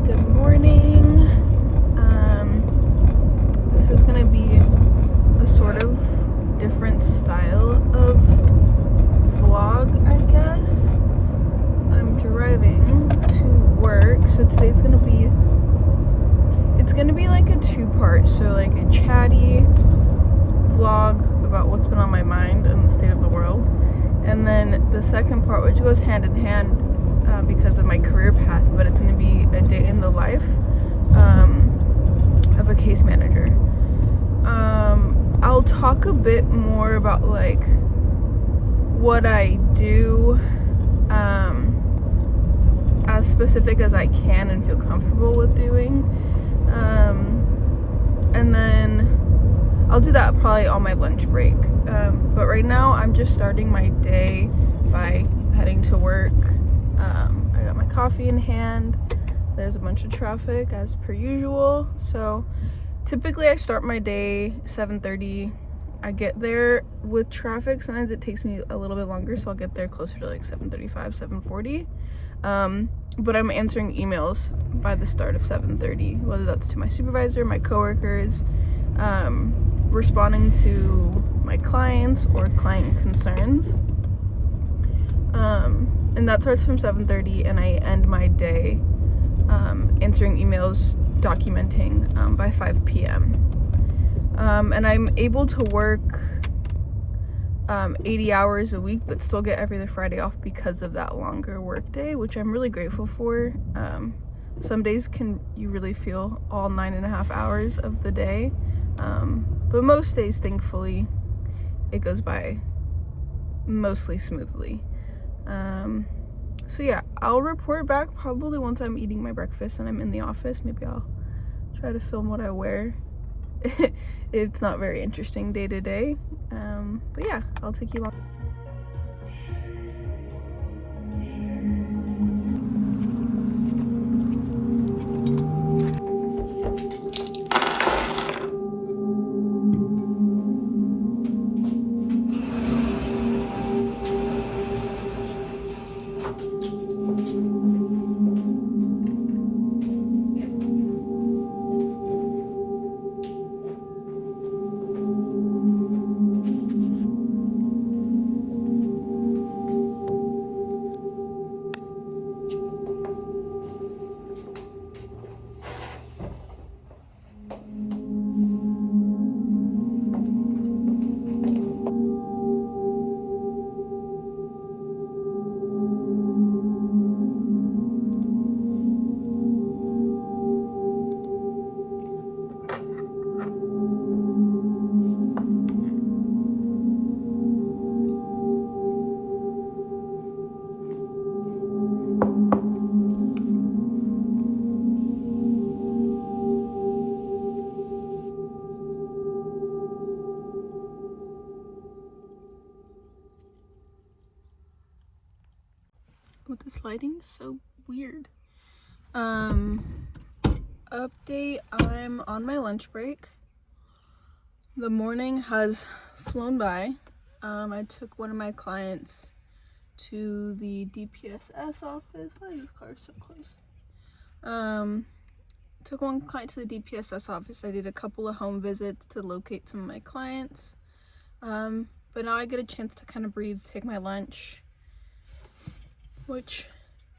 Good morning. This is gonna be a sort of different style of vlog, I guess. I'm driving to work, so today's gonna be like a two-part, so like a chatty vlog about what's been on my mind and the state of the world, and then the second part, which goes hand in hand because of my career path, but it's going to be a day in the life of a case manager. I'll talk a bit more about like what I do, as specific as I can and feel comfortable with doing, and then I'll do that probably on my lunch break. But right now I'm just starting my day by heading to work. I got my coffee in hand. There's a bunch of traffic as per usual. So typically I start my day 7:30. I get there with traffic. Sometimes it takes me a little bit longer, so I'll get there closer to like 7:35, 7:40. But I'm answering emails by the start of 7:30, whether that's to my supervisor, my coworkers, responding to my clients or client concerns. And that starts from 7:30, and I end my day answering emails, documenting by 5 p.m. And I'm able to work 80 hours a week, but still get every other Friday off because of that longer work day, which I'm really grateful for. Some days you really feel all 9.5 hours of the day, but most days, thankfully, it goes by mostly smoothly. So yeah, I'll report back probably once I'm eating my breakfast and I'm in the office. Maybe I'll try to film what I wear. It's not very interesting day to day, but yeah, I'll take you along. Oh, this lighting's so weird. Update, I'm on my lunch break. The morning has flown by. I took one of my clients to the DPSS office. Why is this car so close? Took one client to the DPSS office. I did a couple of home visits to locate some of my clients. But now I get a chance to kind of breathe, take my lunch, which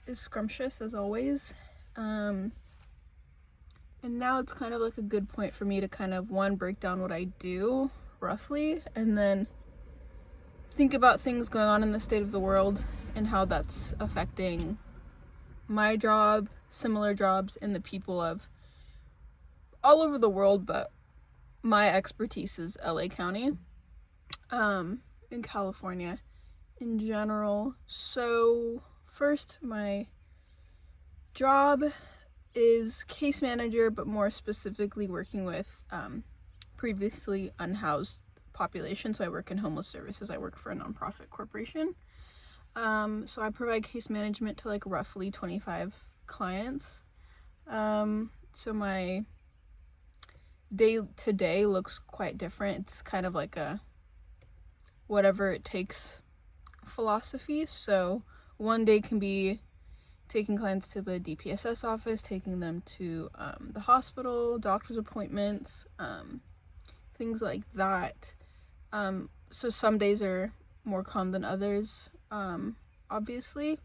is scrumptious as always. And now it's kind of like a good point for me to kind of, one, break down what I do roughly, and then think about things going on in the state of the world and how that's affecting my job, similar jobs, and the people of all over the world, but my expertise is LA County, in California in general. So first, my job is case manager, but more specifically working with previously unhoused population. So I work in homeless services. I work for a nonprofit corporation. So I provide case management to like roughly 25 clients. So my day to day looks quite different. It's kind of like a whatever it takes philosophy. So one day can be taking clients to the DPSS office, taking them to the hospital, doctor's appointments, things like that. So some days are more calm than others, obviously.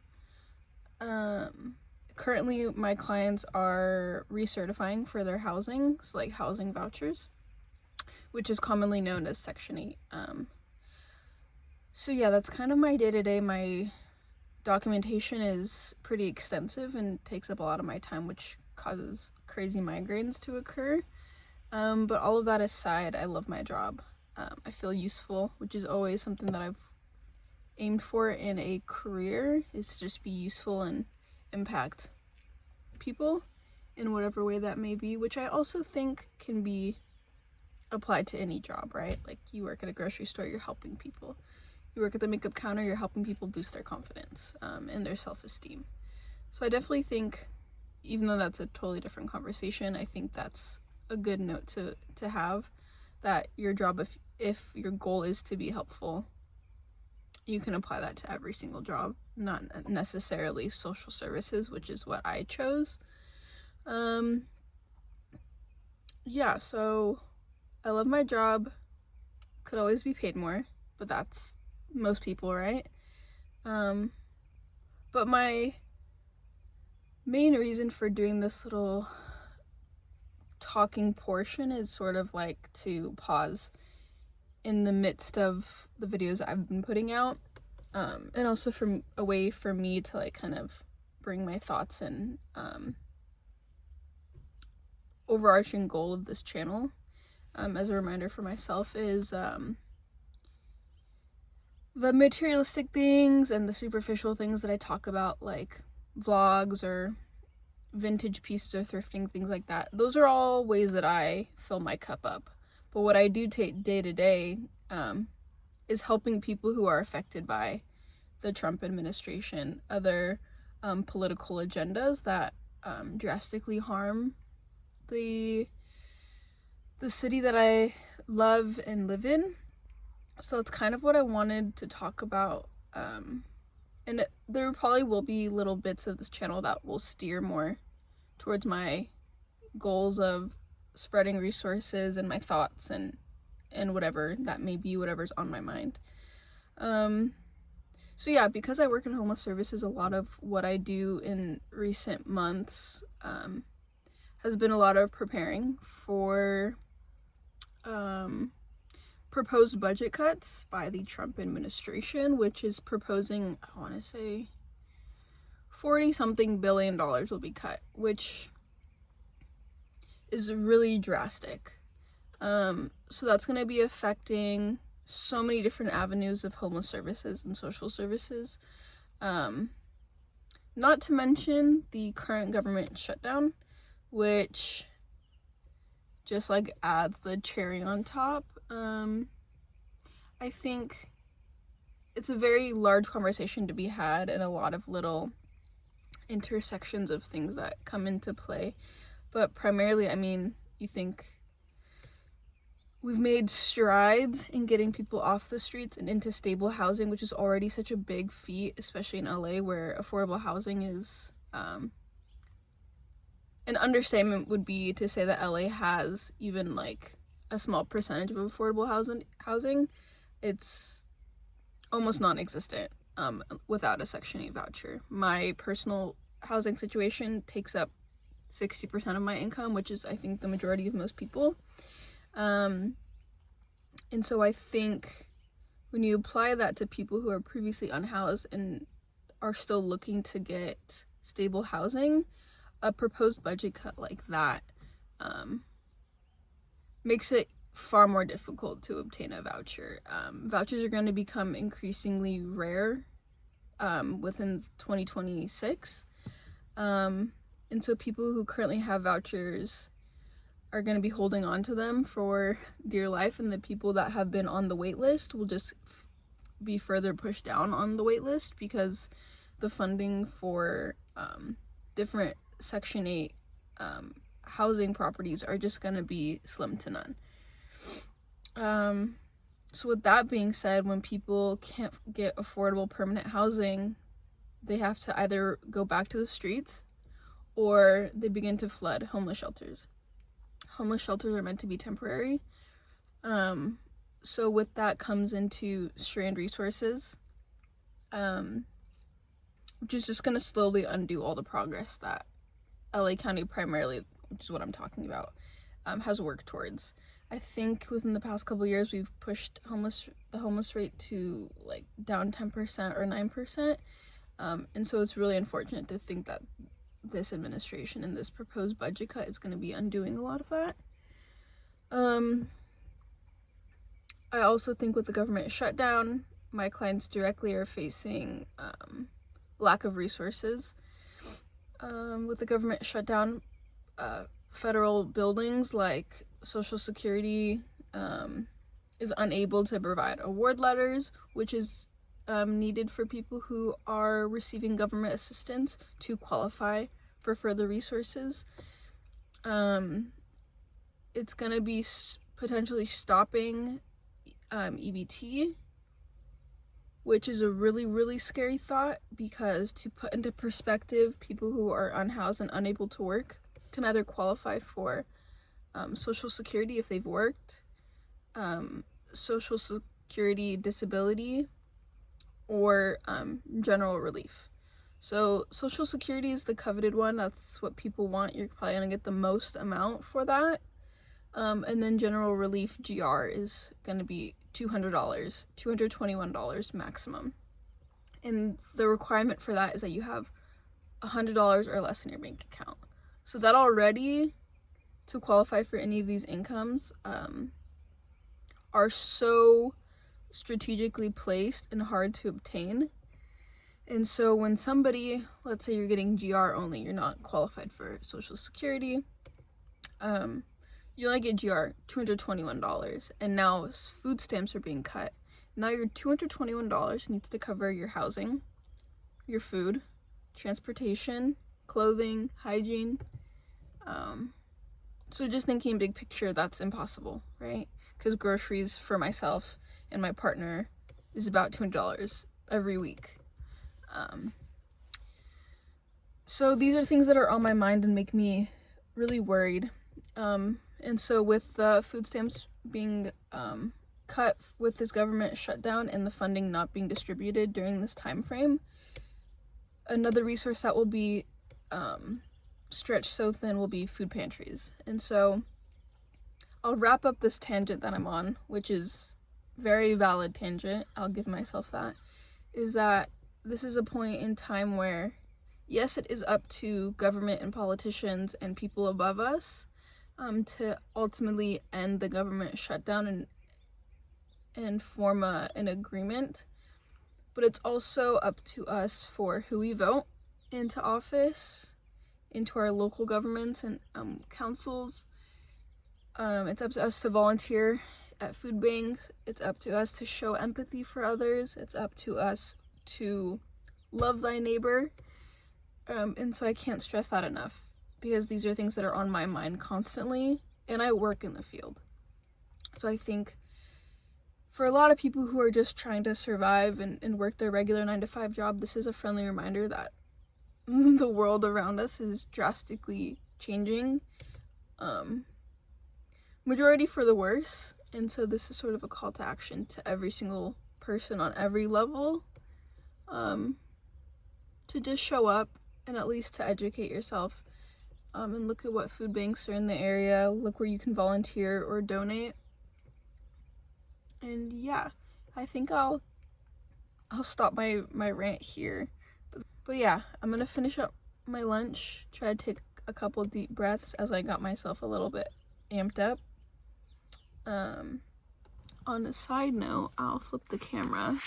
Currently, my clients are recertifying for their housing, so like housing vouchers, which is commonly known as Section 8. So yeah, that's kind of my day-to-day. My documentation is pretty extensive and takes up a lot of my time, which causes crazy migraines to occur. But all of that aside, I love my job. I feel useful, which is always something that I've aimed for in a career, is to just be useful and impact people in whatever way that may be, which I also think can be applied to any job, right? Like, you work at a grocery store, you're helping people. You work at the makeup counter, you're helping people boost their confidence and their self-esteem. So I definitely think, even though that's a totally different conversation, I think that's a good note to have, that your job, if your goal is to be helpful, you can apply that to every single job, not necessarily social services, which is what I chose. Yeah, so I love my job. Could always be paid more, but that's most people, right? But my main reason for doing this little talking portion is sort of like to pause in the midst of the videos I've been putting out, and also from a way for me to like kind of bring my thoughts and overarching goal of this channel, as a reminder for myself, is the materialistic things and the superficial things that I talk about, like vlogs or vintage pieces or thrifting, things like that. Those are all ways that I fill my cup up. But what I do take day to day is helping people who are affected by the Trump administration, other political agendas that drastically harm the city that I love and live in. So that's kind of what I wanted to talk about. And there probably will be little bits of this channel that will steer more towards my goals of spreading resources and my thoughts and whatever that may be, whatever's on my mind. So yeah, because I work in homeless services, a lot of what I do in recent months has been a lot of preparing for proposed budget cuts by the Trump administration, which is proposing, I want to say, 40-something billion dollars will be cut, which is really drastic. So that's going to be affecting so many different avenues of homeless services and social services. Not to mention the current government shutdown, which just like adds the cherry on top. I think it's a very large conversation to be had and a lot of little intersections of things that come into play. But primarily, I mean, you think we've made strides in getting people off the streets and into stable housing, which is already such a big feat, especially in LA, where affordable housing is, an understatement would be to say that LA has even like a small percentage of affordable housing. It's almost non-existent without a Section 8 voucher. My personal housing situation takes up 60% of my income, which is, I think, the majority of most people. And so I think when you apply that to people who are previously unhoused and are still looking to get stable housing, a proposed budget cut like that makes it far more difficult to obtain a voucher. Vouchers are going to become increasingly rare within 2026. And so people who currently have vouchers are going to be holding on to them for dear life, and the people that have been on the wait list will just be further pushed down on the wait list because the funding for different Section 8 housing properties are just going to be slim to none. So with that being said, when people can't get affordable permanent housing, they have to either go back to the streets or they begin to flood homeless shelters. Homeless shelters are meant to be temporary. So with that comes into strained resources, which is just going to slowly undo all the progress that LA County primarily, which is what I'm talking about, has worked towards. I think within the past couple years, we've pushed the homeless rate to like down 10% or 9%. And so it's really unfortunate to think that this administration and this proposed budget cut is going to be undoing a lot of that. I also think with the government shutdown, my clients directly are facing lack of resources. With the government shutdown, federal buildings like Social Security is unable to provide award letters, which is needed for people who are receiving government assistance to qualify for further resources. It's going to be potentially stopping EBT, which is a really, really scary thought, because to put into perspective, people who are unhoused and unable to work can either qualify for Social Security if they've worked, Social Security disability, or general relief. So Social Security is the coveted one. That's what people want. You're probably going to get the most amount for that. And then general relief GR is going to be $200, $221 maximum. And the requirement for that is that you have $100 or less in your bank account. So that already, to qualify for any of these incomes, are so strategically placed and hard to obtain. And so when somebody, let's say you're getting GR only, you're not qualified for Social Security, you only get GR $221, and now food stamps are being cut. Now your $221 needs to cover your housing, your food, transportation, clothing, hygiene. So just thinking big picture, that's impossible, right? Because groceries for myself and my partner is about $200 every week. So these are things that are on my mind and make me really worried. And so with the food stamps being cut with this government shutdown and the funding not being distributed during this time frame, another resource that will be stretched so thin will be food pantries. And so I'll wrap up this tangent that I'm on, which is very valid tangent, I'll give myself that, is that this is a point in time where, yes, it is up to government and politicians and people above us to ultimately end the government shutdown and form an agreement, but it's also up to us for who we vote into office, into our local governments and councils. It's up to us to volunteer at food banks. It's up to us to show empathy for others. It's up to us to love thy neighbor. And so I can't stress that enough, because these are things that are on my mind constantly, and I work in the field. So I think for a lot of people who are just trying to survive and work their regular 9-to-5 job, this is a friendly reminder that the world around us is drastically changing, majority for the worse. And so this is sort of a call to action to every single person on every level, to just show up and at least to educate yourself, and look at what food banks are in the area, look where you can volunteer or donate. And yeah, I think I'll stop my rant here. But yeah, I'm gonna finish up my lunch, try to take a couple deep breaths as I got myself a little bit amped up. On a side note, I'll flip the camera.